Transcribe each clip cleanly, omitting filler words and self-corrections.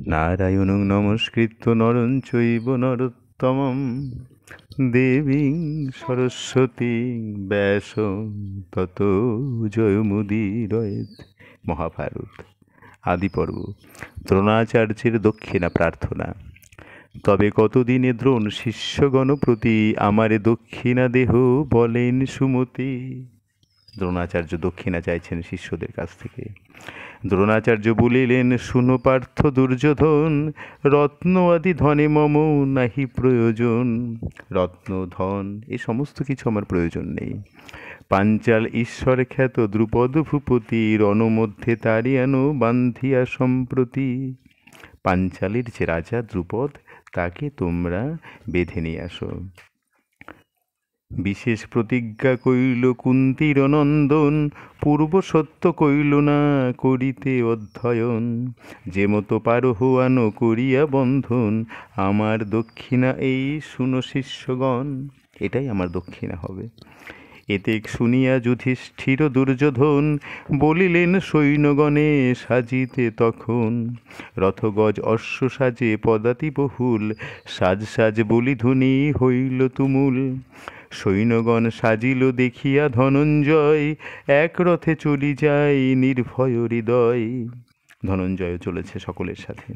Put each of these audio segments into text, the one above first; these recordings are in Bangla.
নারায়ণং নমস্কৃত্য নরং চৈব নরোত্তমং দেবীং সরস্বতীং ব্যাসং ততো জয়মুদীরয়েৎ। মহাভারত আদি পর্ব। দ্রোণাচার্যের দক্ষিণা প্রার্থনা। তবে কতদিনে দ্রোণ শিষ্যগণ প্রতি আমারে দক্ষিণা দেহ বলেন সুমতি। দ্রোণাচার্য দক্ষিণা চাইছেন শিষ্যদের কাছ থেকে। দ্রোণাচার্য বলিলেন, শুনো পার্থ দুর্যোধন, রত্ন আদি ধনে মম নাহি প্রয়োজন। রত্ন ধন এ সমস্ত কিছু আমার প্রয়োজন নেই। পাঞ্চাল ঈশ্বর খ্যাত দ্রুপদ ভূপতি রণমধ্যে তারিয়ানো বান্ধিয়া সম্প্রতি। পাঞ্চালের যে রাজা দ্রুপদ, তাকে তোমরা বেঁধে নিয়ে আসো। বিশেষ প্রতিজ্ঞা কইল কুন্তীর নন্দন, পূর্ব সত্য কইল না করিতে অধ্যয়ন। যে মতো পারো আনো করিয়া বন্ধন, আমার দক্ষিণা এই শুনো শিষ্যগণ। এটাই আমার দক্ষিণা হবে। এতেক শুনিয়া যুধিষ্ঠির দুর্যোধন, বলিলেন সৈন্যগণে সাজিতে তখন। রথগজ অশ্ব সাজে পদাতি বহুল, সাজ সাজ বলি ধ্বনি হইল তুমুল। সৈন্যগণ সাজিল দেখিয়া ধনঞ্জয়, এক রথে চলি যায় নির্ভয় হৃদয়। ধনঞ্জয় চলেছে সকলের সাথে।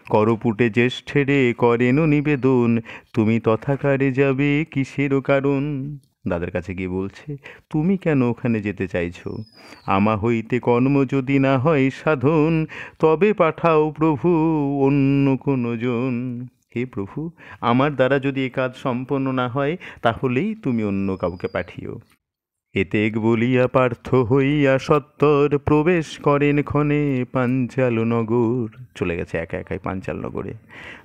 করপুটে জ্যেষ্ঠেরে করেন নিবেদন, তুমি তথাকারে যাবে কিসেরও কারণ। দাদার কাছে গিয়ে বলছে, তুমি কেন ওখানে যেতে চাইছো? আমা হইতে কর্ম যদি না হয় সাধন, তবে পাঠাও প্রভু অন্য কোনো জন। হে প্রভু, আমার দ্বারা যদি এ কাজ সম্পন্ন না হয়, তাহলেই তুমি অন্য কাউকে পাঠিও। এতেক বলিয়া পার্থ হইয়া সত্তর প্রবেশ করেন ক্ষণে পাঞ্চাল নগর। চলে গেছে একা একাই পাঞ্চাল নগরে।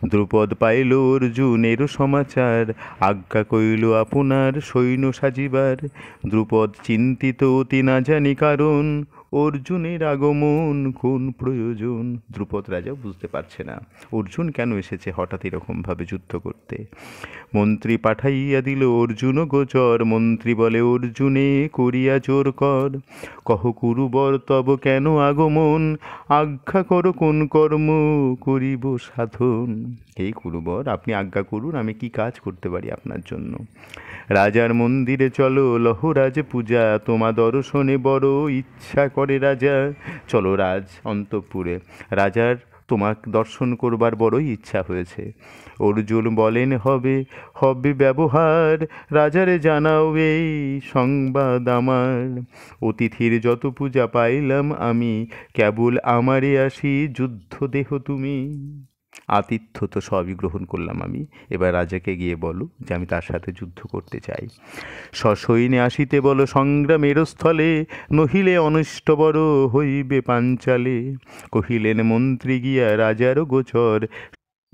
দ্রুপদ পাইল অর্জুনের সমাচার, আজ্ঞা কইল আপনার সৈন্য সাজিবার। দ্রুপদ চিন্তিত অতি না জানি কারণ, অর্জুনের আগমন কোন প্রয়োজন। দ্রুপদ রাজা বুঝতে পারছে না অর্জুন কেন এসেছে হঠাৎ এরকমভাবে যুদ্ধ করতে। মন্ত্রী পাঠাইয়া দিল অর্জুন গোচর, মন্ত্রী বলে অর্জুনে করিয়া জোর কর। কহ কুরুবর তব কেন আগমন, আজ্ঞা কর কোন কর্ম করিব সাধন। এই কুরুবর, আপনি আজ্ঞা করুন, আমি কি কাজ করতে পারি আপনার জন্য। রাজার মন্দিরে চলো লহরাজ পূজা, তোমা দর্শনে বড় ইচ্ছা করে রাজা। চলো রাজ অন্তঃপুরে, রাজার তোমাক দর্শন করবার বড়ই ইচ্ছা হয়েছে। অর্জুন বলেন হবে হবে ব্যবহার, রাজারে জানাও এই সংবাদ আমার। অতিথির যত পূজা পাইলাম আমি, কেবল আমারে আসি যুদ্ধ দেহ তুমি। আতিথ্য তো সবই গ্রহণ করলাম আমি, এবার রাজাকে গিয়ে বলো যে আমি তার সাথে যুদ্ধ করতে চাই। সসৈন্যে আসিতে বলো সংগ্রামের স্থলে, নহিলে অনিষ্ট বড় হইবে পাঞ্চালে। কহিলেন মন্ত্রী গিয়া রাজার গোচর,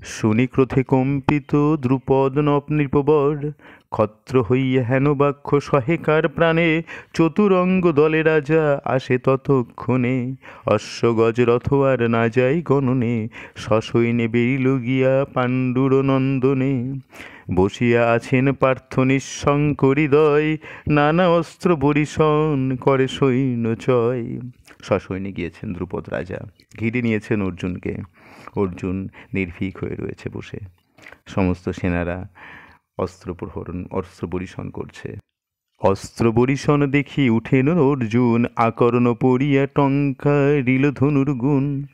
শুনি ক্রোধে কম্পিত দ্রুপদ নৃপবর। ক্ষত্র হইয়া হেন বাক্য সহেকার প্রাণে, চতুরঙ্গ দলে রাজা আসে ততক্ষণে। অশ্বগজ রথ আর না যাই গণনে, সসৈন্যে বেরিল গিয়া পাণ্ডুর নন্দনে। বসিয়া আছেন পার্থ নিঃশঙ্ক হৃদয়, নানা অস্ত্র বরিশন করে সৈন্য চয়। সসৈন্যে গিয়েছেন দ্রুপদ রাজা, ঘিরে নিয়েছেন অর্জুনকে। অর্জুন নির্ভীক হয়ে রয়েছে বসে। সমস্ত সেনারা অস্ত্র বরিশন করছে। অস্ত্র বরিশন দেখি উঠেন অর্জুন, আকর্ণ পড়িয়া টঙ্কারিল ধনুর গুণ।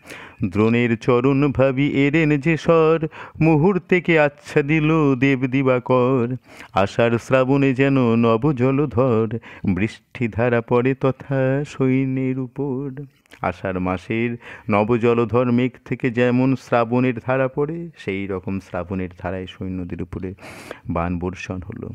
দ্রোণের চরণ ভাবি এরেন যে স্বর, মুহূর্তেকে আচ্ছা দিল দেব দিবাকর। আষাঢ় শ্রাবণে যেন নব জলধর, বৃষ্টি ধারা পড়ে তথা সৈন্যের উপর। আষাঢ় মাসের নবজলধর মেঘ থেকে যেমন শ্রাবণের ধারা পড়ে, সেই রকম শ্রাবণের ধারায় সৈন্যদের উপরে বাণ বর্ষণ হলো।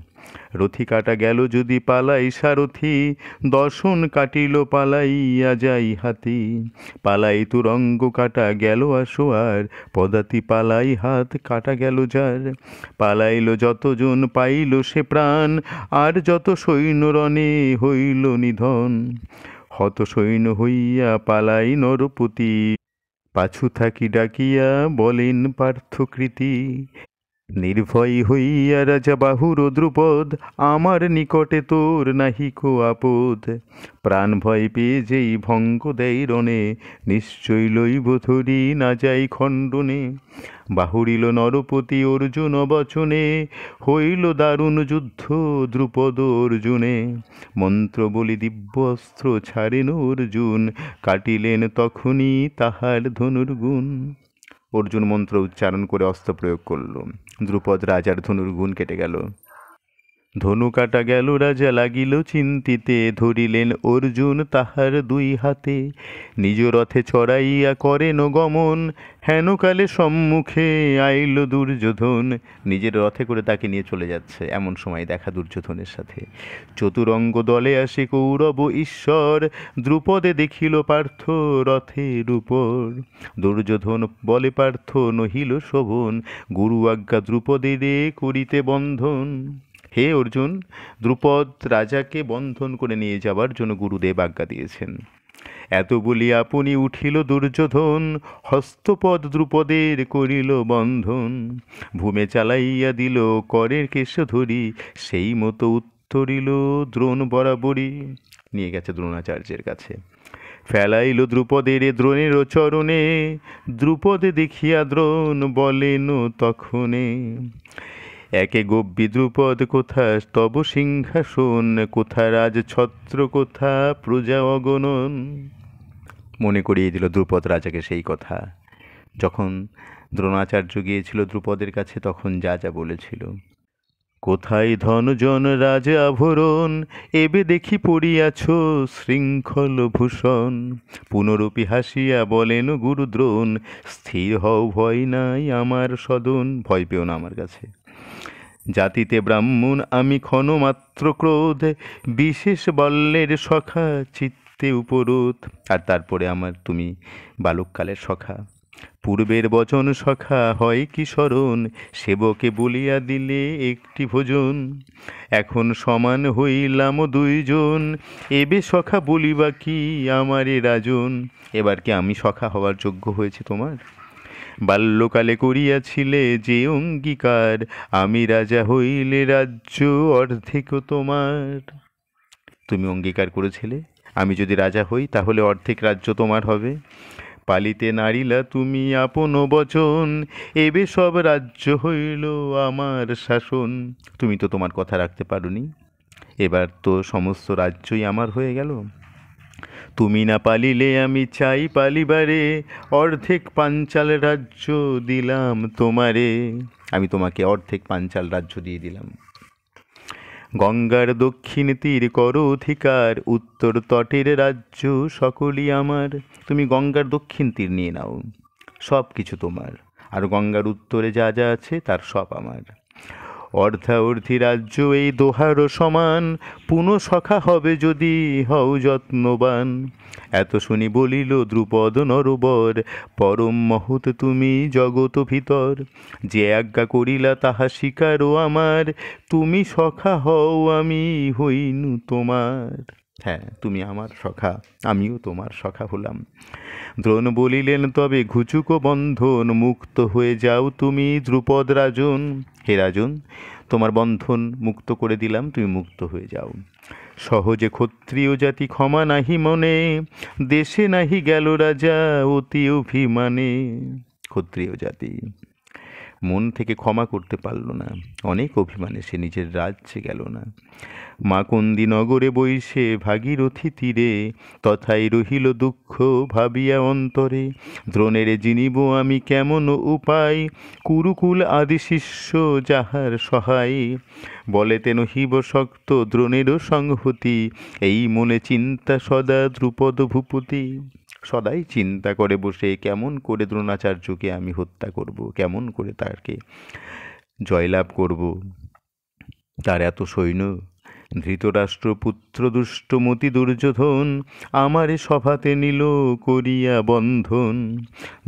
রথি কাটা গেল যদি পালাই সারথি, দর্শন কাটিল পালাইয়া যাই হাতি। পালাই তুরঙ্গ কাটা গেল আসোয়ার, পদাতি পালাই হাত কাটা গেল যার। পালাইল যতজন পাইল সে প্রাণ, আর যত সৈন্য রণে হইল নিধন। হত সৈন্য হইয়া পালাই নরপতি, পাছু থাকি ডাকিয়া বলেন পার্থকৃতি। নির্ভয় হইয়া রাজা বাহুর দ্রুপদ, আমার নিকটে তোর নাহিকো আপদ। প্রাণ ভয় পেয়ে যেই ভঙ্গ দেয় রণে, নিশ্চয় লইব ধরি না যাই খণ্ডনে। বাহুরিল নরপতি অর্জুন বচনে, হইল দারুণ যুদ্ধ দ্রুপদ অর্জুনে। মন্ত্র বলি দিব্য অস্ত্র ছাড়েন অর্জুন, কাটিলেন তখনই তাহার ধনুর্গুণ। অর্জুন মন্ত্র উচ্চারণ করে অস্ত্র প্রয়োগ করল, দ্রুপদ রাজার ধনুর গুণ কেটে গেল। ধনু কাটা গেল, রাজা লাগিল চিন্তিতে, ধরিলেন অর্জুন তাহার দুই হাতে। নিজ রথে চড়াইয়া করেন গমন, হেনকালে সম্মুখে আইল দুর্যোধন। নিজের রথে করে তাকে নিয়ে চলে যাচ্ছে, এমন সময় দেখা দুর্যোধনের সাথে। চতুরঙ্গ দলে আসে কৌরব ঈশ্বর, দ্রুপদে দেখিল পার্থ রথের উপর। দুর্যোধন বলে পার্থ নহিল শোভন, গুরু আজ্ঞা দ্রুপদে রে করিতে বন্ধন। হে অর্জুন, দ্রুপদ রাজাকে বন্ধন করে নিয়ে যাবার জন্য গুরুদেব আজ্ঞা দিয়েছেন। এত বলি আপনি উঠিল দুর্যোধন, হস্তপদ দ্রুপদের করিল বন্ধন। ভূমে চালাইয়া দিল করের কেশ ধরি, সেই মতো উত্তরিল দ্রোণ বরাবরই। নিয়ে গেছে দ্রোণাচার্যের কাছে। ফেলাইল দ্রুপদের দ্রোণের চরণে, দ্রুপদে দেখিয়া দ্রোণ বলেন তখনে। একে গব্বি দ্রুপদ কোথা তব সিংহাসন, কোথা রাজ ছত্র কোথা প্রজা অগণন। মনে করিয়ে দিল দ্রুপদ রাজাকে সেই কথা, যখন দ্রোণাচার্য গিয়েছিল দ্রুপদের কাছে, তখন যা যা বলেছিল। কোথায় ধনজন রাজ আভরণ, এবে দেখি পড়িয়াছ শৃঙ্খল ভূষণ। পুনরূপী হাসিয়া বলেন গুরু দ্রোণ, স্থির হও ভয় নাই আমার সদন। ভয় পেও না আমার কাছে। জাতিতে ব্রাহ্মণ আমি ক্ষণমাত্র ক্রোধ, বিশেষ বল্লের সখা চিত্তে উপরোধ। আর তারপরে আমার তুমি বালককালের সখা। পূর্বের বচন সখা হয় কি স্মরণ, সেবকে বলিয়া দিলে একটি ভোজন। এখন সমান হইলাম দুইজন, এবে সখা বলিবা কি আমারে রাজন। এবার কি আমি সখা হওয়ার যোগ্য হয়েছে তোমার? বাল্যকালে করিয়াছিলে যে অঙ্গীকার, আমি রাজা হইলে রাজ্য অর্ধেক তোমার। তুমি অঙ্গীকার করেছিলে আমি যদি রাজা হই তাহলে অর্ধেক রাজ্য তোমার হবে। পালিতে নারিলা তুমি আপন বচন, এবে সব রাজ্য হইল আমার শাসন। তুমি তো তোমার কথা রাখতে পারোনি, এবার তো সমস্ত রাজ্যই আমার হয়ে গেল। তুমি না পালিলে আমি চাই পালিবারে, অর্ধেক পাঞ্চাল রাজ্য দিলাম তোমারে। আমি তোমাকে অর্ধেক পাঞ্চাল রাজ্য দিয়ে দিলাম। গঙ্গার দক্ষিণ তীর করো অধিকার, উত্তর তটের রাজ্য সকলই আমার। তুমি গঙ্গার দক্ষিণ তীর নিয়ে নাও, সব কিছু তোমার। আর গঙ্গার উত্তরে যা যা আছে তার সব আমার। অর্ধাঅর্ধি রাজ্য এই দোহারও সমান, পুনঃ সখা হবে যদি হও যত্নবান। এত শুনি বলিল দ্রুপদ নরবর, পরম মহৎ তুমি জগত ভিতর। যে আজ্ঞা করিলা তাহা স্বীকারও আমার, তুমি সখা হও আমি হইনু তোমার। হ্যাঁ, তুমি আমার সখা, আমিও তোমার সখা হলাম। দ্রোণ বলিলেন তবে ঘুচুক বন্ধন, মুক্ত হয়ে যাও তুমি দ্রুপদ রাজন। হে রাজন, তোমার বন্ধন মুক্ত করে দিলাম, তুমি মুক্ত হয়ে যাও। সহজে ক্ষত্রিয় জাতি ক্ষমা নাহি মনে, দেশে নাহি গেল রাজা অতি অভিমানে। ক্ষত্রিয় জাতি মন থেকে ক্ষমা করতে পারল না, অনেক অভিমানে সে নিজের রাজ্যে গেল না। মাকন্দি নগরে বৈশে ভাগীরথী তীরে, তথায় রহিল দুঃখ ভাবিয়া অন্তরে। দ্রোণের জিনিব আমি কেমন উপায়, কুরুকুল আদি শিষ্য যাহার সহায়। বলেতে নহিব শক্ত দ্রোণেরও সংহতি, এই মনে চিন্তা সদা দ্রুপদ ভূপতি। সদাই চিন্তা করে বসে কেমন করে দ্রোণাচার্যকে আমি হত্যা করব, কেমন করে তাকে জয়লাভ করব। তার এত সৈন্য, ধৃতরাষ্ট্র পুত্র দুষ্টমতি দুর্যোধন, আমারে সভাতে নিল করিয়া বন্ধন।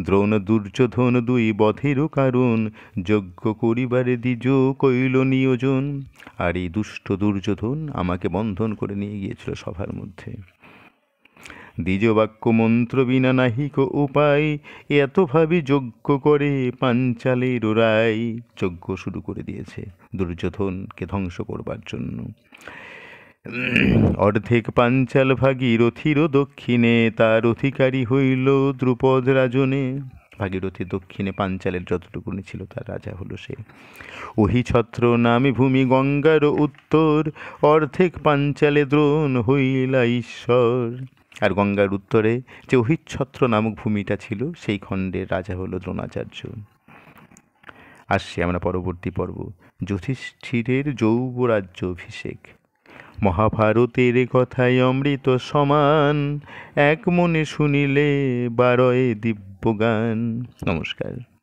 দ্রোণ দুর্যোধন দুই বধেরও কারণ, যজ্ঞ করিবারে দ্বিজ কইল নিয়োজন। আর এই দুষ্ট দুর্যোধন আমাকে বন্ধন করে নিয়ে গিয়েছিল সভার মধ্যে। দ্বিজবাক্য মন্ত্র বিনা নাহিক উপায়, এত ভাবি যজ্ঞ করে পাঞ্চালের রায়। যজ্ঞ শুরু করে দিয়েছে দুর্যোধনকে ধ্বংস করবার জন্য। অর্ধেক পাঞ্চাল ভাগীরথীর দক্ষিণে, তার অধিকারী হইল দ্রুপদ রাজনে। ভাগীরথীর দক্ষিণে পাঞ্চালের যতটুকুনি ছিল তার রাজা হলো সে। অহিছত্র নামে ভূমি গঙ্গার উত্তর, অর্ধেক পাঞ্চালে দ্রোণ হইলা ঈশ্বর। আর গঙ্গার উত্তরে যে অহিচ্ছত্র নামক ভূমিটা ছিল সেই খণ্ডের রাজা হলো দ্রোণাচার্য। আসছি আমরা পরবর্তী পর্ব, যুধিষ্ঠিরের যৌবরাজ্য অভিষেক। মহাভারতের কথায় অমৃত সমান, এক মনে শুনিলে বারয় দিব্যগান। নমস্কার।